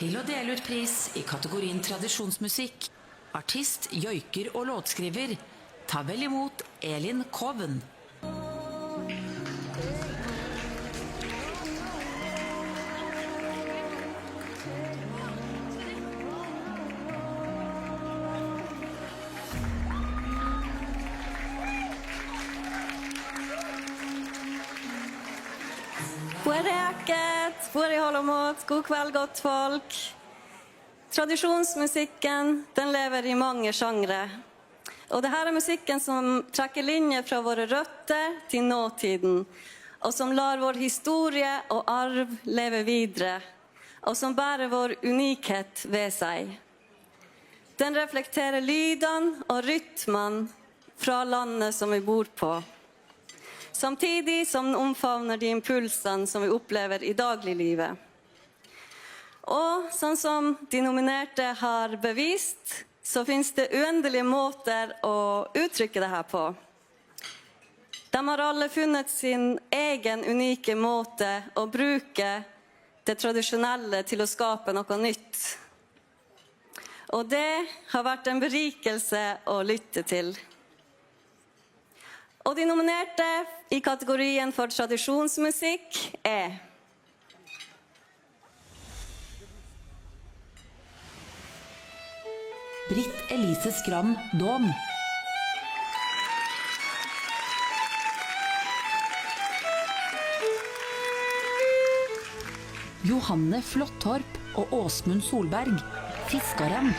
Til å dele ut pris i kategorien tradisjonsmusikk, artist, joiker og låtskriver, ta vel imot Elin Koven. God Holomot, god kveld, godt folk. Tradisjonsmusikken, den lever i mange sjangre. Og det her er musikken som trekker linjer fra våre røtter til nåtiden, og som lar vår historie og arv leve videre, og som bærer vår unikhet ved seg. Den reflekterer lydene og rytmene fra landet som vi bor på, samtidig som den omfavner de impulsene som vi opplever i dagliglivet. Og sånn som de nominerte har bevist, så finnes det uendelige måter å uttrykke det her på. De har alle funnet sin egen unike måte å bruke det tradisjonelle til å skape noe nytt. Og det har vært en berikelse å lytte til. Og de nominerte i kategorien for tradisjonsmusikk er Britt Elise Skram Dom. Johanne Flottorp og Åsmund Solberg, Fiskaren.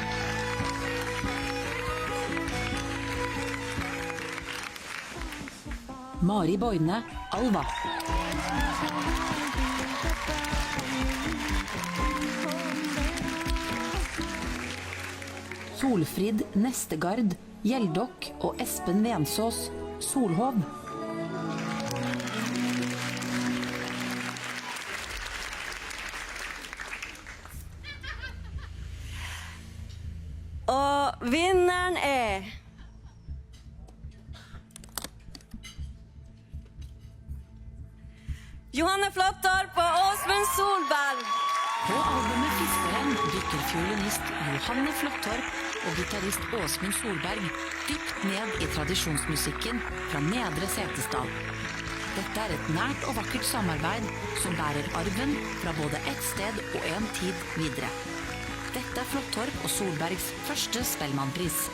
Mari Boine, Alva. Solfrid Nestegard, Gjeldokk og Espen Vensås, Solhov. Og vinneren er Johanne Flottorp og Åsmund Solberg. På albumet Fiskaren dykker fiolinist Johanne Flottorp og gitarist Åsmund Solberg dypt ned i tradisjonsmusikken fra Nedre Setesdal. Dette er et nært og vakkert samarbeid som bærer arven fra både ett sted og en tid videre. Dette er Flottorp og Solbergs første Spellemannpris.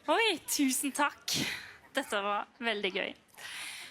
Oi, tusen takk. Dette var veldig gøy.